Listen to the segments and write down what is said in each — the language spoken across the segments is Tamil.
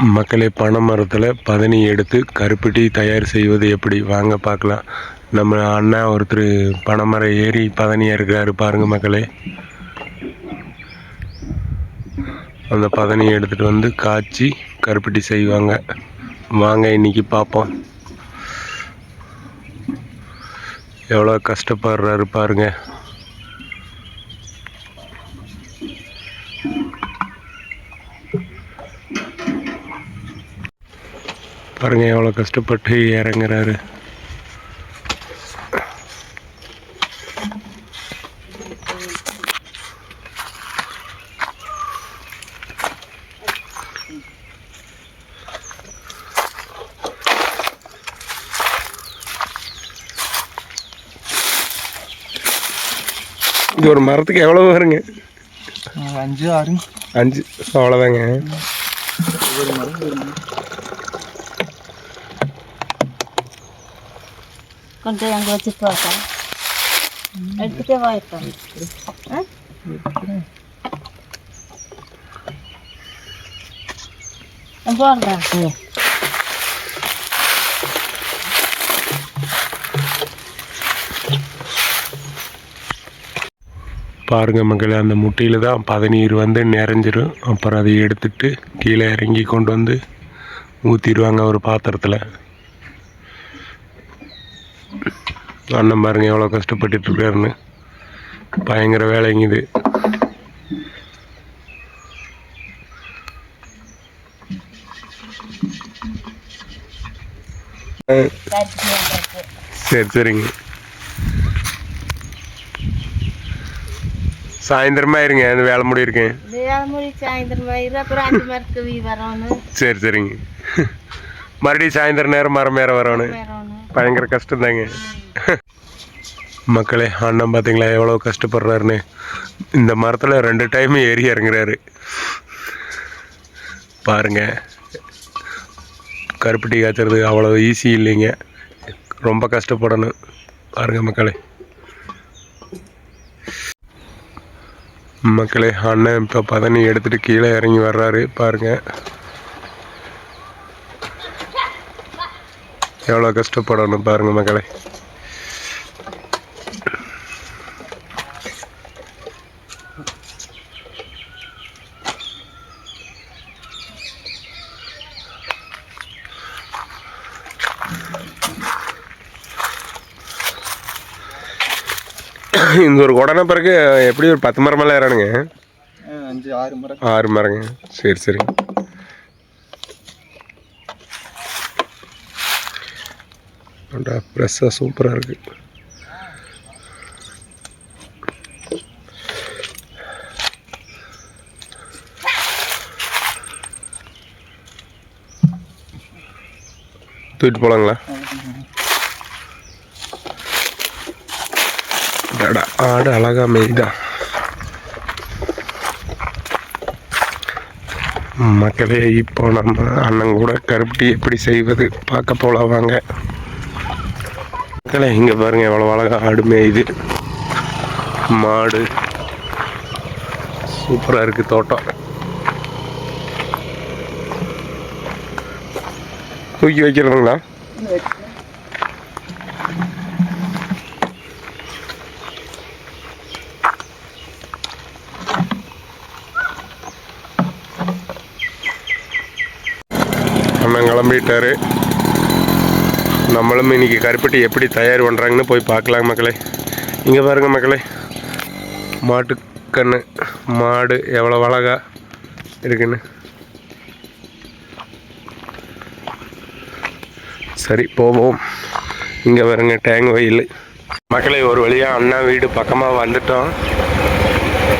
மக்களே, பனை மரத்தில் பதனி எடுத்து கருப்பட்டி தயார் செய்வது எப்படி வாங்க பார்க்கலாம். நம்ம அண்ணா ஒருத்தர் பனை மரம் ஏறி பதனியாக இருக்கிறாரு பாருங்க மக்களே. அந்த பதனியை எடுத்துகிட்டு வந்து காய்ச்சி கருப்பட்டி செய்வாங்க. வாங்க இன்னைக்கு பார்ப்போம். எவ்வளோ கஷ்டப்படுறாரு பாருங்க. பாருங்க எவ்வளோ கஷ்டப்பட்டு இறங்குறாரு. இது ஒரு மரத்துக்கு எவ்வளோ வருங்க? 5 6 5 அவ்வளோதாங்க. கொஞ்சம் அங்கே வச்சுட்டு வாக்கா, எடுத்துகிட்டே வாய்ப்பேன். போடுறா. பாருங்க மக்களே, அந்த முட்டையில் தான் பதநீர் வந்து நிறைஞ்சிரும். அப்புறம் அதை எடுத்துட்டு கீழே இறங்கி கொண்டு வந்து ஊற்றிடுவாங்க ஒரு பாத்திரத்தில். அண்ணன் பாருங்க எவ்வளோ கஷ்டப்பட்டுட்டு இருக்காருன்னு. பயங்கர வேலைங்க இது. சரி சரிங்க. சாயந்தரமா இருங்க, அந்த வேலை முடியிருக்கேன். சரி சரிங்க. மறுபடியும் சாயந்தரம் நேரம் மரம் மேற வரணும். பயங்கர கஷ்டம் தாங்க மக்களே. அண்ணன் பார்த்தீங்களா எவ்வளோ கஷ்டப்படுறாருன்னு. இந்த மரத்தில் 2 டைம் ஏறி இறங்குறாரு பாருங்க. கருப்பட்டி காய்ச்சறது அவ்வளோ ஈஸி இல்லைங்க, ரொம்ப கஷ்டப்படணும் பாருங்க மக்களே. மக்களே, அண்ணன் இப்போ பதனி எடுத்துகிட்டு கீழே இறங்கி வர்றாரு பாருங்க. எவ்வளோ கஷ்டப்படணும் பாருங்க மக்களே. இந்த ஒரு உடனே பிறகு எப்படி ஒரு 10 மரமெல்லாம் ஏறானுங்க? 5 6 மரம். 6 மரங்க. சரி சரி. ஃப்ரெஷ்ஷாக சூப்பராக இருக்கு. தூக்கிட்டு போகலாங்களா? ஆடு அழகா மேய்தா. மக்களே, இப்போ நம்ம அண்ணன் கூட கருப்பட்டி எப்படி செய்வது பார்க்க போகலாம் வாங்க மக்களே. இங்கே பாருங்க எவ்வளோ அழகா ஆடு மேய்து. மாடு சூப்பராக இருக்கு தோட்டம். தூக்கி வைக்கிறதுங்களா? அண்ணன் கிளம்பிட்டாரு. நம்மளும் இன்னைக்கு கருப்பட்டி எப்படி தயார் பண்ணுறாங்கன்னு போய் பார்க்கலாம் மக்களே. இங்கே பாருங்க மக்களே, மாட்டுக்கண்ணு மாடு எவ்வளோ அழகா இருக்குன்னு. சரி போவோம். இங்கே பாருங்க டேங்க் வயல். மக்களே, ஒரு வழியாக அண்ணா வீடு பக்கமாக வந்துட்டோம்.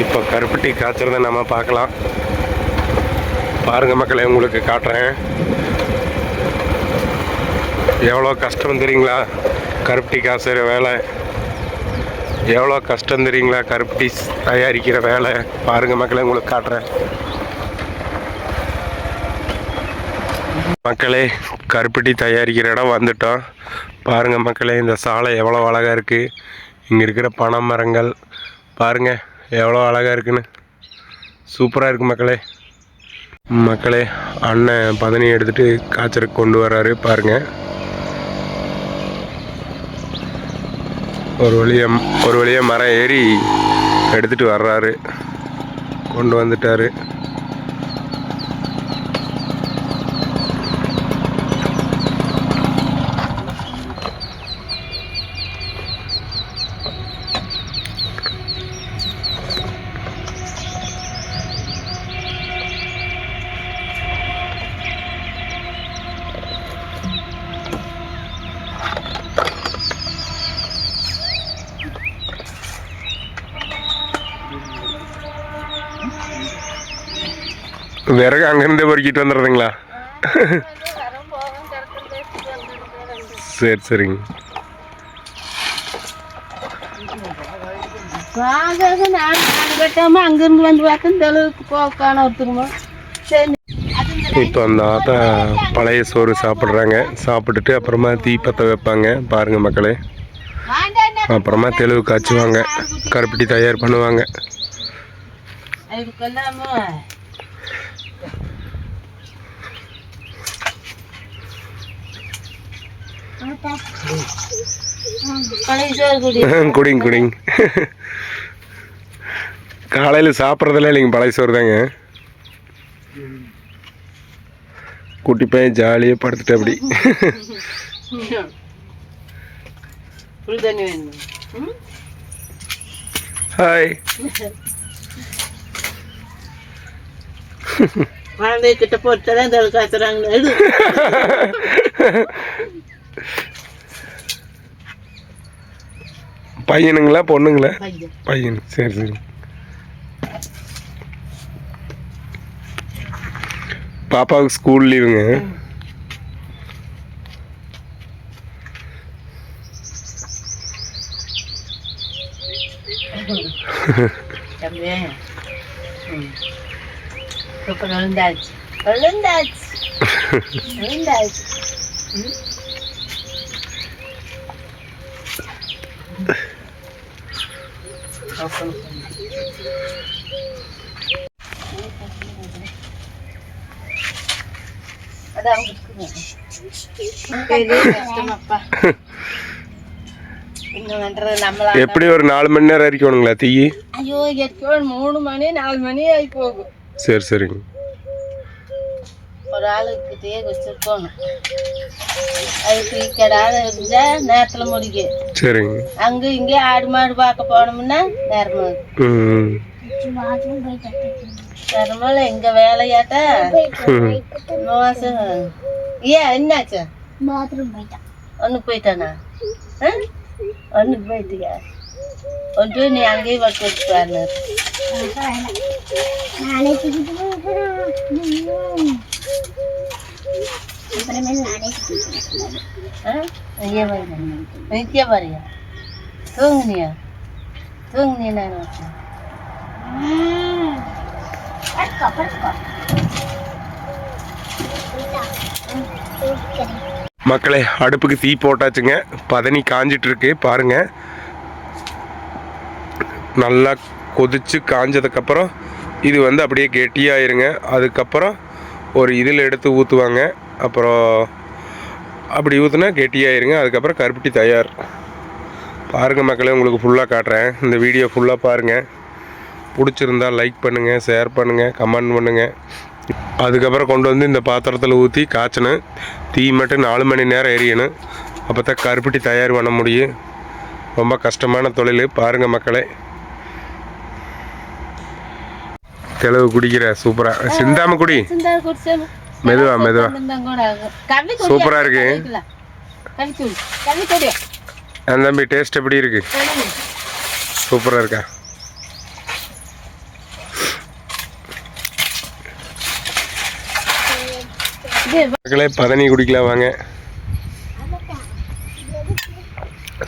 இப்போ கருப்பட்டி காய்ச்சறதை நம்ம பார்க்கலாம் பாருங்க மக்களே. உங்களுக்கு காட்டுறேன் எவ்வளோ கஷ்டம் தெரியுங்களா கருப்பட்டி காய்ச்சற வேலை. எவ்வளோ கஷ்டம் தெரியுங்களா கருப்பட்டி தயாரிக்கிற வேலை. பாருங்க மக்களே, உங்களுக்கு காட்டுறேன். மக்களே, கருப்பட்டி தயாரிக்கிற இடம் வந்துட்டோம். பாருங்கள் மக்களே, இந்த சாலை எவ்வளோ அழகாக இருக்குது. இங்கே இருக்கிற பனை மரங்கள் பாருங்கள் எவ்வளோ அழகாக இருக்குன்னு. சூப்பராக இருக்குது மக்களே. மக்களே, அண்ணன் பதனி எடுத்துகிட்டு காய்ச்சலுக்கு கொண்டு வராரு பாருங்கள். ஒரு வழியாக மரம் ஏறி எடுத்துகிட்டு வர்றாரு, கொண்டு வந்துட்டார். விறகு அங்கேருந்தே பொறுக்கிட்டு வந்துடுறதுங்களா? சரி சரிங்க. அங்கிருந்து வந்து பார்த்தேன் தெலுவுக்கு போக்கான ஒருத்தருமா. சரி, இப்போ அந்த ஆத்தா பழைய சோறு சாப்பிட்றாங்க. சாப்பிட்டுட்டு அப்புறமா தீ பற்ற வைப்பாங்க பாருங்கள் மக்களே. அப்புறமா தெலுவு காய்ச்சுவாங்க, கருப்பட்டி தயார் பண்ணுவாங்க. குடிங்க குடிங்க. காலையில் சாப்பிட்றதுல இல்லைங்க, பழைய சோறு தாங்க. குட்டி பையன் ஜாலியாக படுத்துட்டு அப்படி. ஹாய். குழந்தை கிட்ட போட்டுதான் தலை காத்துறாங்க. பையனுங்களா பொண்ணுங்களா? பையன். சரி சரி. பாப்பாவுக்கு ஸ்கூல் லீவுங்க. எப்படி ஒரு 4 மணி நேரம் அரிக்கணுங்களா தீ? ஐயோ, 3 மணி 4 மணி ஆகி போகும். சரி சரிங்க. ஒரு ஆளுக்கிட்டே வச்சிருக்கணும். அதுக்கு கிடாத இருந்தா நேரத்துல முடிக்கும். சரிங்க. அங்க இங்க ஆடு மாடு பார்க்க போனோம்னா நேரமாகும். நேரமால எங்க வேலையாட்டா மோசம். ஏன் என்னாச்சா? பாத்ரூம் போயிட்டான். ஒண்ணு போயிட்டானா? ஒண்ணுக்கு போயிட்டியா? ஒன்று நீ அங்கேயே வச்சு வச்சுப்பாரு. நித்தியா பாரியா? தூங்குனியா? தூங்குனியா? நான் வச்சேன். மக்களே, அடுப்புக்கு தீ போட்டாச்சுங்க. பதனி காஞ்சிட்டு இருக்கு பாருங்க. நல்லா கொதிச்சு காஞ்சதுக்கப்புறம் இது வந்து அப்படியே கெட்டியாயிருங்க. அதுக்கப்புறம் ஒரு இதில் எடுத்து ஊற்றுவாங்க. அப்புறம் அப்படி ஊற்றுனா கெட்டியாயிருங்க. அதுக்கப்புறம் கருப்பட்டி தயார். பாருங்கள் மக்களே, உங்களுக்கு ஃபுல்லாக காட்டுறேன். இந்த வீடியோ ஃபுல்லாக பாருங்கள். பிடிச்சிருந்தால் லைக் பண்ணுங்கள், ஷேர் பண்ணுங்கள், கமெண்ட் பண்ணுங்கள். அதுக்கப்புறம் கொண்டு வந்து இந்த பாத்திரத்தில் ஊற்றி காய்ச்சணும். தீ மட்டும் 4 மணி நேரம் எரியணும். அப்போ தான் கருப்பட்டி தயார் பண்ண முடியும். ரொம்ப கஷ்டமான தொழில். பாருங்கள் மக்களே. தெளிவு குடிக்கிற சூப்பராக சிந்தாம குடி. மெதுவா மெதுவா. சூப்பராக இருக்கு. அந்த தம்பி டேஸ்ட் எப்படி இருக்கு? சூப்பராக இருக்கா? மக்களே, பதனி குடிக்கலாம் வாங்க.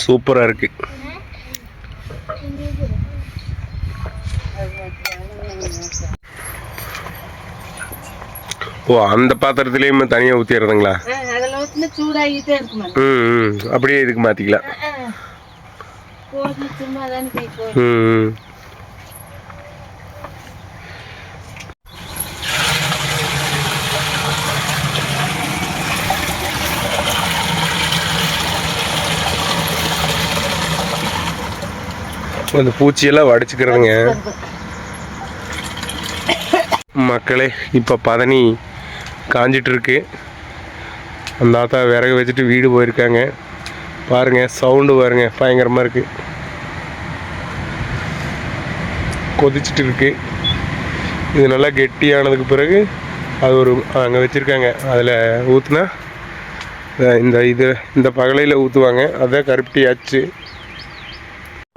சூப்பராக இருக்கு. ஓ, அந்த பாத்திரத்துலேயுமே தனியாக ஊற்றிடுறதுங்களா? அப்படியே இதுக்கு மாற்றிக்கலாம். அந்த பூச்சியெல்லாம் வடிச்சுக்கிறதுங்க மக்களே. இப்போ பதனி காஞ்சிட்டு இருக்கு. அந்த ஆத்தா விறகு வச்சுட்டு வீடு போயிருக்காங்க. பாருங்க சவுண்டு பாருங்க, பயங்கரமாக இருக்கு. கொதிச்சுட்டு இருக்கு. இது நல்லா கெட்டியானதுக்கு பிறகு அது ஒரு அங்கே வச்சுருக்காங்க. அதில் ஊற்றுனா இந்த பகலையில் ஊற்றுவாங்க. அதுதான் கருப்பட்டி ஆச்சு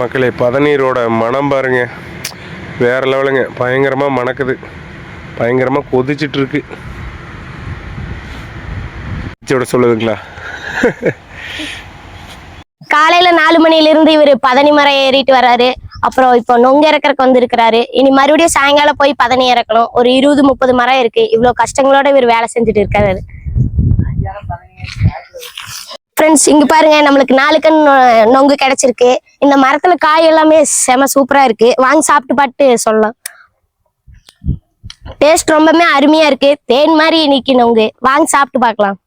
மக்களே. பதநீரோட மனம் பாருங்க, வேற லெவலுங்க. பயங்கரமாக மணக்குது, பயங்கரமாக கொதிச்சிட்ருக்கு. சொல்லுதுங்களா? காலையில 4 மணிலிருந்து இவர் பதனி மரம் ஏறிட்டு வர்றாரு. அப்புறம் இப்போ நொங்கு இறக்கறக்கு வந்திருக்கிறாரு. இனி மறுபடியும் சாயங்காலம் போய் பதனி இறக்கணும். ஒரு 20-30 மரம் இருக்கு. இவ்வளவு கஷ்டங்களோட இவர் வேலை செஞ்சுட்டு இருக்காரு. ஃப்ரெண்ட்ஸ், இங்க பாருங்க, நம்மளுக்கு 4 கண் நொங்கு கிடைச்சிருக்கு. இந்த மரத்துல காய் எல்லாமே செம சூப்பரா இருக்கு. வாங்கி சாப்பிட்டு பாட்டு சொல்லலாம். டேஸ்ட் ரொம்பவுமே அருமையா இருக்கு. தேன் மாதிரி இன்னைக்கு நொங்கு. வாங்கி சாப்பிட்டு பார்க்கலாம்.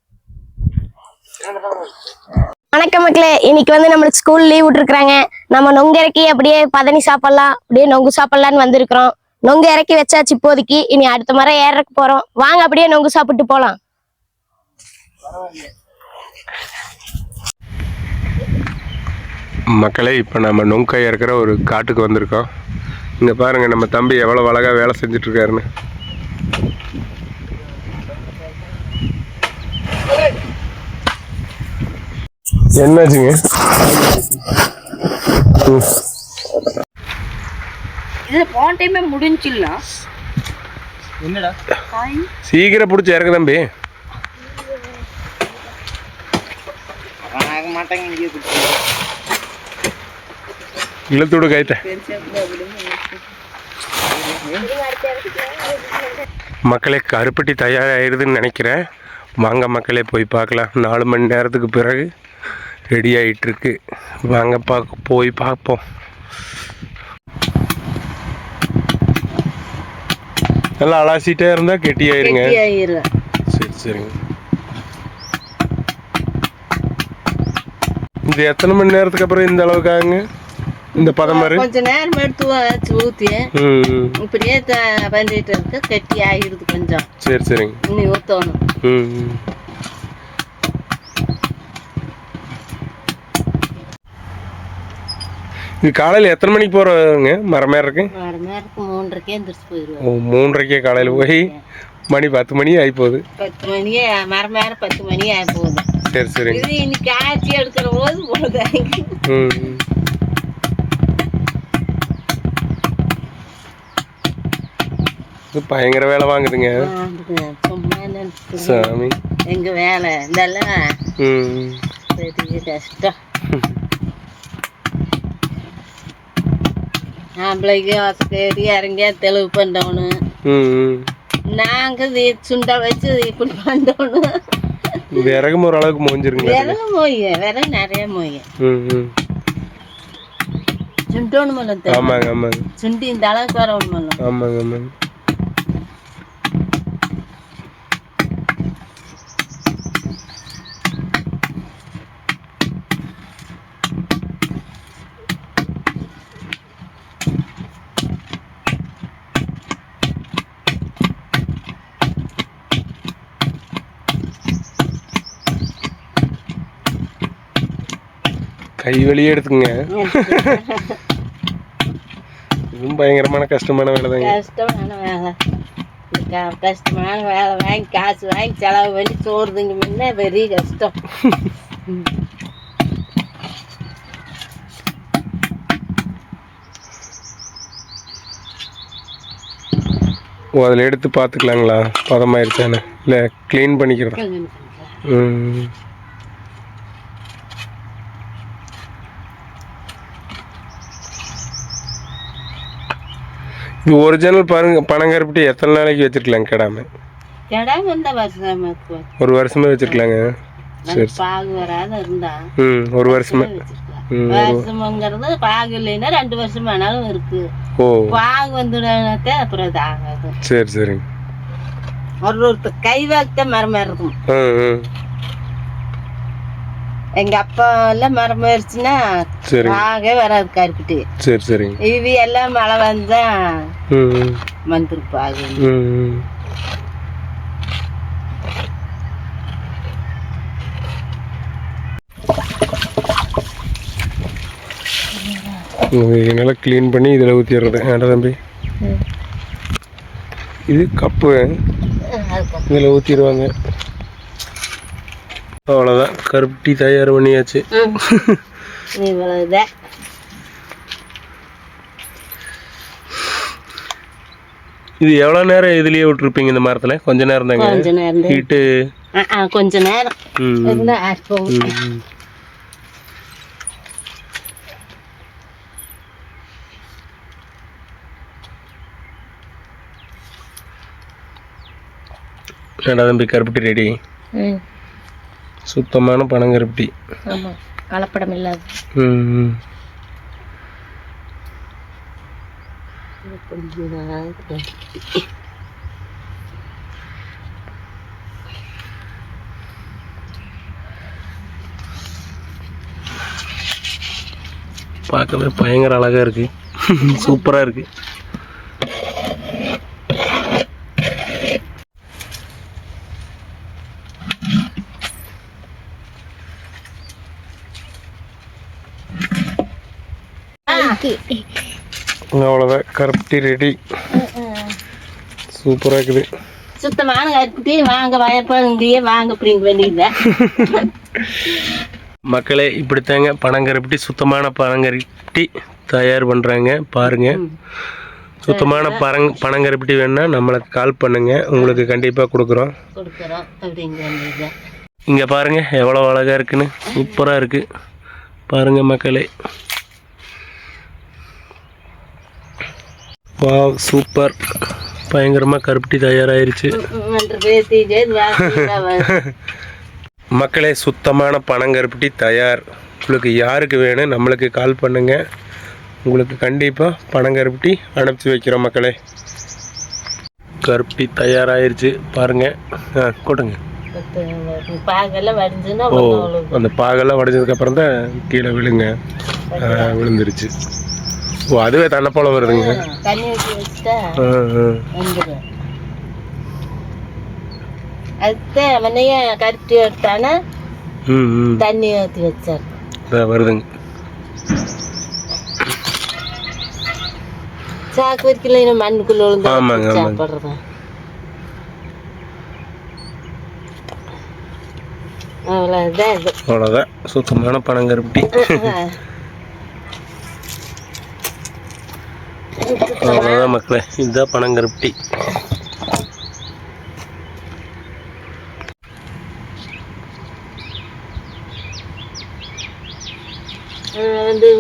வணக்கம் மக்களே. இன்னைக்கு நம்மளுக்கு ஸ்கூல் லீவ் விட்டுருக்காங்க. நம்ம நொங்கு இறக்கி அப்படியே பதனி சாப்பிடலாம், அப்படியே நொங்கு சாப்பிடலான்னு வந்திருக்கிறோம். நொங்கு இறக்கி வச்சாச்சு இப்போதைக்கு. இனி அடுத்த மரம் ஏறக்கு போறோம். வாங்க அப்படியே நொங்கு சாப்பிட்டு போலாம். மக்களே, இப்போ நம்ம நொங்காய் இறக்குற ஒரு காட்டுக்கு வந்திருக்கோம். இங்கே பாருங்க, நம்ம தம்பி எவ்வளோ அழகாக வேலை செஞ்சிட்ருக்காருன்னு. என்னாச்சுங்க? இது போன டைமே முடிஞ்சிடலாம். என்னடா சீக்கிரம் பிடிச்சி இறக்கு தம்பி. இழுத்துவிடு கைட்ட. மக்களே, கருப்பட்டி தயாராகிடுதுன்னு நினைக்கிறேன். வாங்க மக்களே போய் பார்க்கலாம். 4 மணி நேரத்துக்கு பிறகு ரெடி ஆகிட்டுருக்கு. வாங்க போய் பார்ப்போம். நல்லா அலாசிட்டே இருந்தால் கெட்டியாயிருங்க. சரி சரிங்க. இது எத்தனை மணி நேரத்துக்கு அப்புறம் இந்த அளவுக்கு ஆகுங்க இந்த பதமாறு? கொஞ்ச நேரம் எடுத்து ஊற்றி இப்படியே பண்ணிட்டு இருக்கு. கெட்டி ஆகிடுது கொஞ்சம். சரி சரிங்க. இன்னி ஊற்றணும். இது காலையில் எத்தனை மணிக்கு போகிறங்க மரம் இருக்கு? 3:30 எந்திரிச்சு போயிடுவோம். ஓ, 3:30 காலையில் போய் மணி 10 மணி ஆகி போகுது. 10 மணியே மரம் 10 மணி ஆகி போகுது. சரி சரிங்க. இது இன்னைக்கு ஆட்சி எடுக்கிற போது போகுது. இது பயங்கர வேலை வாங்குதுங்க சாமி. எங்க வேலை இதெல்லாம் பெரிய கஷ்டம். ஆம்பளைக்கு வசதி இறங்கியா தெளிவு பண்ணணும். நாங்க சுண்டா வச்சு இப்படி பண்ணணும். விறகும் ஒரு அளவுக்கு மோஞ்சிருங்க. விறகு மோய விறகு நிறைய மோய சுண்டோணுமல்ல. ஆமாங்க ஆமாங்க. சுண்டி இந்த அளவுக்கு வரணுமல்ல. ஆமாங்க ஆமாங்க. கை வெளியே எடுத்துங்க. இதுவும் பயங்கரமான கஷ்டமான வேலை தாங்க. கஷ்டமான வேலை. கஷ்டமான வேலை வாங்கி காசு வாங்கி செலவு பண்ணி சோறுதுங்க முன்ன பெரிய கஷ்டம். ஓ, அதில் எடுத்து பார்த்துக்கலாங்களா பதமாயிருச்சானு? இல்லை க்ளீன் பண்ணிக்கிறேன். இது ஒரிஜினல் பாருங்க. பனங்கருப்பட்டி எத்தனை நாளைக்கு வச்சிருக்கலாம் கெடாம? ஒரு வருஷமே வச்சிருக்கலாங்க. சரி. பாகு வராத இருந்தா ஒரு வருஷமே. வருஷம்ங்கிறது பாகு இல்லைன்னா 2 வருஷம் ஆனாலும் இருக்கு. ஓ, பாகு வந்துடாத அப்புறம் இது ஆகாது. சரி சரிங்க. ஒருத்தர் கை வைத்த மரம் இருக்கும். எங்க அப்பா எல்லாம் மரம் போயிருச்சுன்னா சரிங்க. ஆகவே வராது கருப்பிட்டு. சரி சரிங்க. இவி எல்லாம் மழை வந்தா வந்துருப்பாங்க. நல்லா க்ளீன் பண்ணி இதில் ஊற்றிடுறது. ஏன்டா தம்பி, இது கப்பு இதில் ஊற்றிடுவாங்க. அவ்வளோதான், கருப்பட்டி தயார் பண்ணியாச்சு. இவ்வளவுதான். இது எவ்வளோ நேரம் இதுலேயே விட்டுருப்பீங்க இந்த மரத்தில்? கொஞ்ச நேரம் தாங்க. கொஞ்ச நேரம் ஹீட்டு கொஞ்ச நேரம் இருந்தா ஏன்டா தம்பி, கருப்பட்டி ரெடி. சுத்தமான பனங்கருப்பட்டி. ஆமாம், கலப்படம் இல்லாது. பார்க்கவே பயங்கர அழகாக இருக்கு. சூப்பராக இருக்கு. அவ்வளோதான், கருப்பட்டி ரெடி. சூப்பராக இருக்குது. சுத்தமான கருப்பட்டி. வாங்க வயற்பங்களையே வாங்க பிடிங்க வேண்டியது. மக்களே, இப்படித்தாங்க பனங்கருப்பட்டி, சுத்தமான பனங்கருப்பட்டி தயார் பண்ணுறாங்க. பாருங்கள், சுத்தமான பனங்கருப்பட்டி வேணுன்னா நம்மளுக்கு கால் பண்ணுங்க, உங்களுக்கு கண்டிப்பாக கொடுக்குறோம். இங்கே பாருங்கள் எவ்வளோ அழகாக இருக்குன்னு. சூப்பராக இருக்குது பாருங்கள் மக்களே. Wow, super. பயங்கரமாக கருப்பட்டி தயாராகிருச்சு. மக்களே, சுத்தமான பனங்கருப்பட்டி தயார். உங்களுக்கு யாருக்கு வேணும் நம்மளுக்கு கால் பண்ணுங்கள், உங்களுக்கு கண்டிப்பாக பனங்கருப்பட்டி அனுப்பிச்சி வைக்கிறோம். மக்களே, கருப்பட்டி தயாராகிருச்சு பாருங்கள். கொடுங்க. ஓ, அந்த பாகெல்லாம் வடிஞ்சதுக்கப்புறம் தான் கீழே விழுங்க. விழுந்துருச்சு. ஓ, அதுவே தன்னை போல வருதுங்க. கருப்பட்டி எடுத்தானா தண்ணி ஊற்றி வச்சார் வருதுங்க. சாக்கு வரைக்கும் மண்ணுக்குள்ள விழுந்து சாப்பிட்றதா. அவ்வளோதான். இது அவ்வளோதான், சுத்தமான பனங்கருப்பட்டி. அவ்வளோதான் மக்களே, இதுதான் பனங்கருப்பட்டி.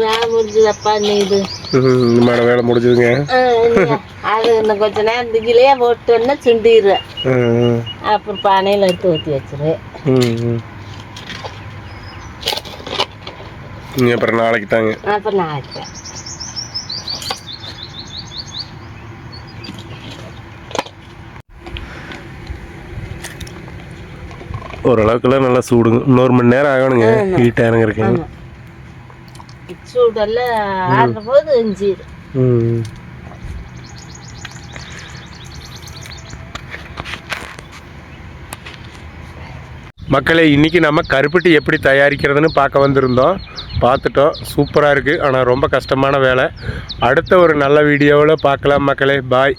வேலை முடிஞ்சதப்பா. இது வேலை முடிஞ்சதுங்க. அது இன்னும் கொஞ்ச நேரம் திகிலையே போட்டோன்னா சுண்டிடுறேன். அப்புறம் பானையில் எடுத்து ஊற்றி வச்சிருவேன். அப்புறம் நாளைக்கு தாங்க. அப்புறம் நாளைக்கு தான். ஓரளவுக்குலாம் நல்லா சூடுங்க. 1 மணி நேரம் ஆகணுங்க ஹீட்டாக இறங்குறதுக்கு. சூடெல்லாம் ஆடுற போது இஞ்சிடும். மக்களே, இன்றைக்கி நம்ம கருப்பட்டி எப்படி தயாரிக்கிறதுன்னு பார்க்க வந்திருந்தோம். பார்த்துட்டோம், சூப்பராக இருக்குது. ஆனால் ரொம்ப கஷ்டமான வேலை. அடுத்த ஒரு நல்ல வீடியோவில் பார்க்கலாம் மக்களே. பாய்.